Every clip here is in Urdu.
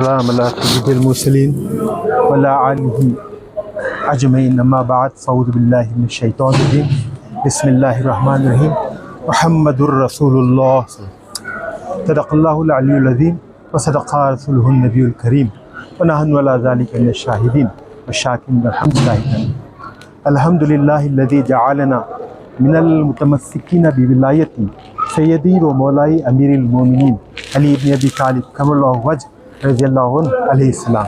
والسلام علی سید المرسلین وعلی آلہ اجمعین، اما بعد فاعوذ باللہ من الشیطان الرجیم، بسم اللہ الرحمن الرحیم، محمد الرسول اللہ، صدق اللہ العلی العظیم وصدق رسولہ النبی الکریم ونحن علی ذلک من الشاہدین والشاکرین والحمد للہ الحمد للہ الذی جعلنا من المتمسکین بولایتی سیدی و مولائی امیر المومنین علی ابن ابی طالب کرم اللہ وجہ رضی اللہ عنہ علیہ السلام۔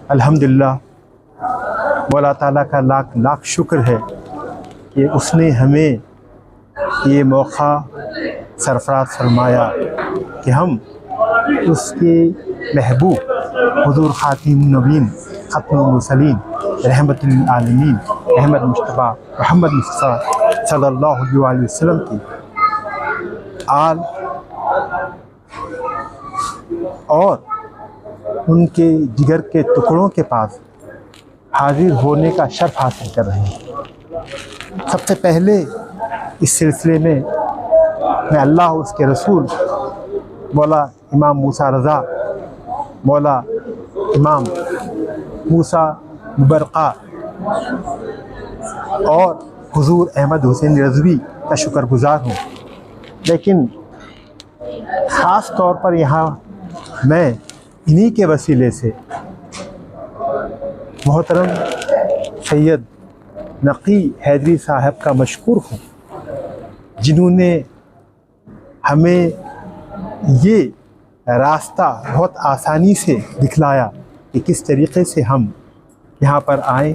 الحمدللہ مولا تعالیٰ کا لاکھ لاکھ شکر ہے کہ اس نے ہمیں یہ موقع سرفراز فرمایا کہ ہم اس کے محبوب حضور خاتم النبیین ختم المرسلین رحمت للعالمین احمد مصطفیٰ محمد مصطفیٰ صلی اللہ علیہ وسلم کی آل اور ان کے جگر کے ٹکڑوں کے پاس حاضر ہونے کا شرف حاصل کر رہے ہیں۔ سب سے پہلے اس سلسلے میں اللہ اس کے رسول مولا امام موسیٰ رضا، مولا امام موسیٰ مبرقہ اور حضور احمد حسین رضوی کا شکر گزار ہوں، لیکن خاص طور پر یہاں میں انہی کے وسیلے سے محترم سید نقی حیدری صاحب کا مشکور ہوں، جنہوں نے ہمیں یہ راستہ بہت آسانی سے دکھلایا کہ کس طریقے سے ہم یہاں پر آئیں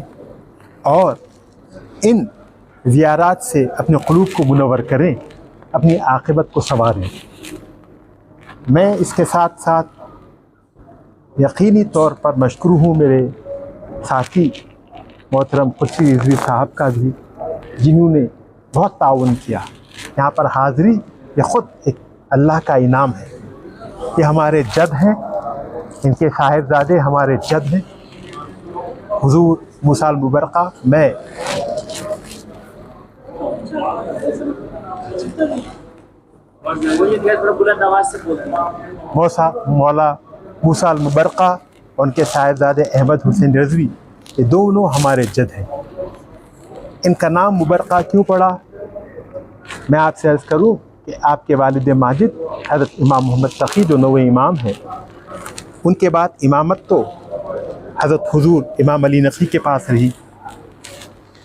اور ان زیارات سے اپنے قلوب کو منور کریں، اپنی عاقبت کو سنواریں۔ میں اس کے ساتھ ساتھ یقینی طور پر مشکور ہوں میرے ساتھی محترم قدسی رضوی صاحب کا بھی، جنہوں نے بہت تعاون کیا۔ یہاں پر حاضری یہ خود ایک اللہ کا انعام ہے۔ یہ ہمارے جد ہیں، ان کے صاحبزادے ہمارے جد ہیں حضور موسیٰ المبرقہ۔ میں مولا موسیٰ المبرقہ اور ان کے صاحبزادے احمد حسین رضوی، یہ دونوں ہمارے جد ہیں۔ ان کا نام مبرقہ کیوں پڑا؟ میں آپ سے عرض کروں کہ آپ کے والد ماجد حضرت امام محمد تقی جو نوے امام ہیں، ان کے بعد امامت تو حضرت حضور امام علی نقی کے پاس رہی،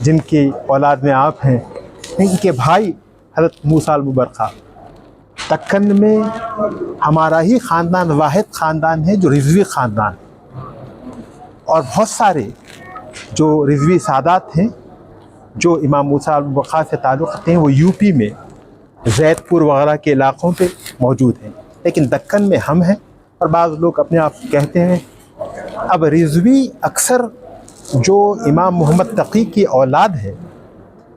جن کی اولاد میں آپ ہیں۔ ان کے بھائی حضرت موسیٰ المبرقہ، دکن میں ہمارا ہی خاندان واحد خاندان ہے جو رضوی خاندان، اور بہت سارے جو رضوی سادات ہیں جو امام موسیٰ المبرقہ سے تعلق رکھتے ہیں، وہ یو پی میں زید پور وغیرہ کے علاقوں پہ موجود ہیں، لیکن دکن میں ہم ہیں۔ اور بعض لوگ اپنے آپ کہتے ہیں، اب رضوی اکثر جو امام محمد تقی کی اولاد ہے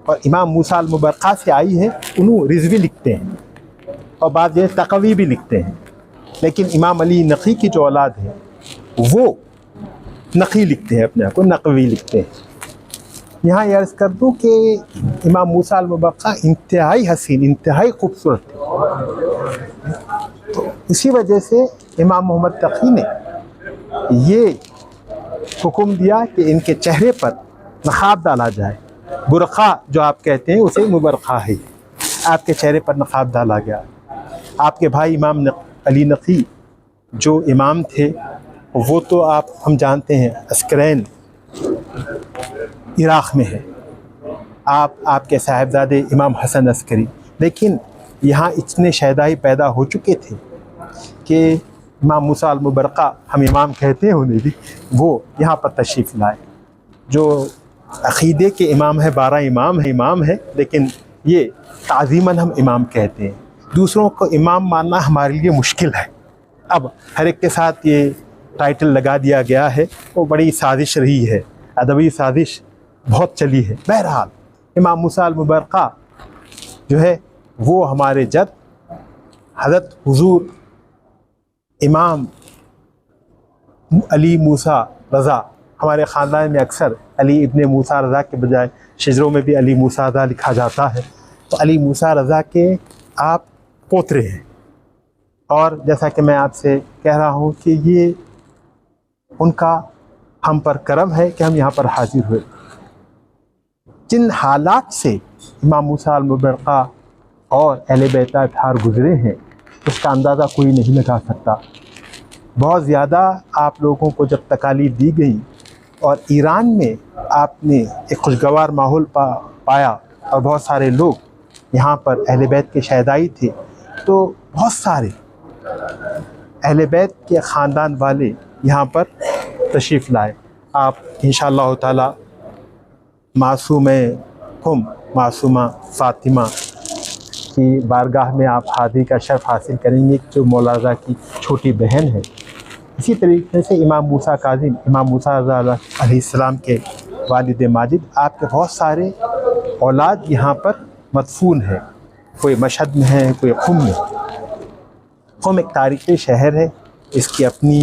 اور امام موسیٰ المبرقہ سے آئی ہے، انہوں رضوی لکھتے ہیں، اور بعض یہ تقوی بھی لکھتے ہیں، لیکن امام علی نقی کی جو اولاد ہے وہ نقی لکھتے ہیں، اپنے آپ کو نقوی لکھتے ہیں۔ یہاں یہ عرض کر دوں کہ امام موسیٰ المبرقہ انتہائی حسین، انتہائی خوبصورت تھے، تو اسی وجہ سے امام محمد تقی نے یہ حکم دیا کہ ان کے چہرے پر نقاب ڈالا جائے۔ برقع جو آپ کہتے ہیں اسے مبرقہ ہے، آپ کے چہرے پر نقاب ڈالا گیا۔ آپ کے بھائی امام علی نقی جو امام تھے، وہ تو ہم جانتے ہیں عسکرین عراق میں ہے، آپ کے صاحبزادے امام حسن عسکری، لیکن یہاں اتنے شہدائی پیدا ہو چکے تھے کہ امام موسیٰ المبرقہ، ہم امام کہتے ہیں انہیں بھی، وہ یہاں پر تشریف لائے۔ جو عقیدے کے امام ہے، 12 امام ہے، لیکن یہ تعظیماً ہم امام کہتے ہیں۔ دوسروں کو امام ماننا ہمارے لیے مشکل ہے، اب ہر ایک کے ساتھ یہ ٹائٹل لگا دیا گیا ہے، وہ بڑی سازش رہی ہے، ادبی سازش بہت چلی ہے۔ بہرحال امام موسیٰ المبرقہ جو ہے وہ ہمارے جد حضرت حضور امام علی موسیٰ رضا، ہمارے خاندان میں اکثر علی ابن موسیٰ رضا کے بجائے شجروں میں بھی علی موسیٰ رضا لکھا جاتا ہے، تو علی موسیٰ رضا کے آپ پوترے ہیں، اور جیسا کہ میں آپ سے کہہ رہا ہوں کہ یہ ان کا ہم پر کرم ہے کہ ہم یہاں پر حاضر ہوئے۔ جن حالات سے امام موسیٰ المبرقہ اور اہل بیت اطہار گزرے ہیں اس کا اندازہ کوئی نہیں لگا سکتا۔ بہت زیادہ آپ لوگوں کو جب تکالیف دی گئیں اور ایران میں آپ نے ایک خوشگوار ماحول پایا اور بہت سارے لوگ یہاں پر اہل بیت کے شہدائی تھے، تو بہت سارے اہل بیت کے خاندان والے یہاں پر تشریف لائے۔ آپ انشاءاللہ تعالی معصومہ فاطمہ کی بارگاہ میں آپ حاضری کا شرف حاصل کریں گے جو مولا رضا کی چھوٹی بہن ہے۔ اسی طریقے سے امام موسیٰ کاظم، امام موسیٰ رضا علیہ السلام کے والد ماجد، آپ کے بہت سارے اولاد یہاں پر مدفون ہے، کوئی مشہد میں ہے، کوئی قم میں۔ قم ایک تاریخی شہر ہے، اس کی اپنی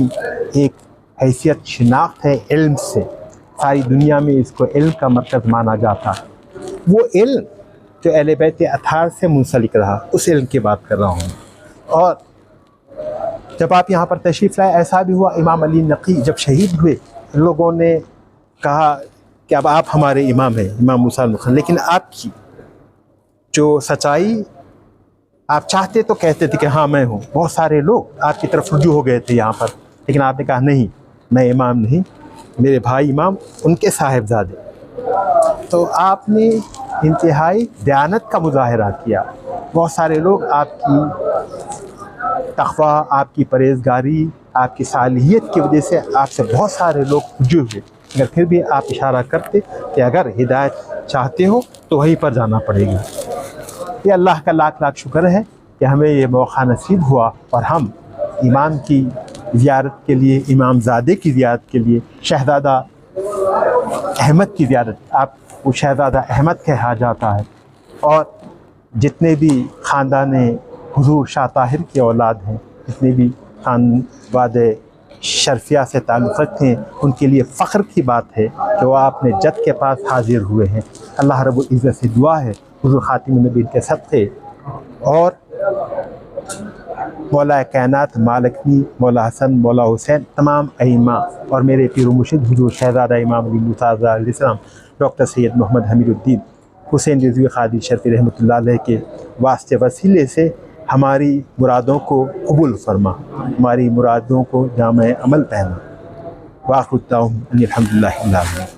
ایک حیثیت شناخت ہے علم سے، ساری دنیا میں اس کو علم کا مرکز مانا جاتا ہے۔ وہ علم جو اہل بیت اطہار سے منسلک رہا، اس علم کی بات کر رہا ہوں۔ اور جب آپ یہاں پر تشریف لائے، ایسا بھی ہوا امام علی نقی جب شہید ہوئے، لوگوں نے کہا کہ اب آپ ہمارے امام ہیں، امام موسیٰ المبرقہ، لیکن آپ کی جو سچائی آپ چاہتے تو کہتے تھے کہ ہاں میں ہوں۔ بہت سارے لوگ آپ کی طرف رجوع ہو گئے تھے یہاں پر، لیکن آپ نے کہا نہیں، میں امام نہیں، میرے بھائی امام، ان کے صاحبزادے۔ تو آپ نے انتہائی دیانت کا مظاہرہ کیا۔ بہت سارے لوگ آپ کی تقویٰ، آپ کی پرہیزگاری، آپ کی صالحیت کی وجہ سے آپ سے بہت سارے لوگ رجوع ہوئے، مگر پھر بھی آپ اشارہ کرتے کہ اگر ہدایت چاہتے ہو تو وہیں پر جانا پڑے گا۔ یہ اللہ کا لاکھ لاکھ شکر ہے کہ ہمیں یہ موقع نصیب ہوا اور ہم امام کی زیارت کے لیے، امام زادے کی زیارت کے لیے، شہزادہ احمد کی زیارت، آپ کو شہزادہ احمد کہا جاتا ہے، اور جتنے بھی خاندان حضور شاہ طاہر کی اولاد ہیں، جتنے بھی خاندان شرفیہ سے تعلق رکھتے ہیں، ان کے لیے فخر کی بات ہے کہ وہ اپنے جد کے پاس حاضر ہوئے ہیں۔ اللہ رب العزت سے دعا ہے حضور خاتم النبی کے صدقے اور مولا کائنات مالکنی، مولا حسن، مولا حسین، تمام ائمہ اور میرے پیر و مرشد حضور شہزادہ امام علی موسیٰ رضا علیہ السلام ڈاکٹر سید محمد حمید الدین حسین رضوی قادری شرفی رحمۃ اللہ علیہ کے واسطے وسیلے سے ہماری مرادوں کو قبول فرما، ہماری مرادوں کو جامع عمل پہنا۔ وآخر دعواہم ان الحمد للہ رب العالمین۔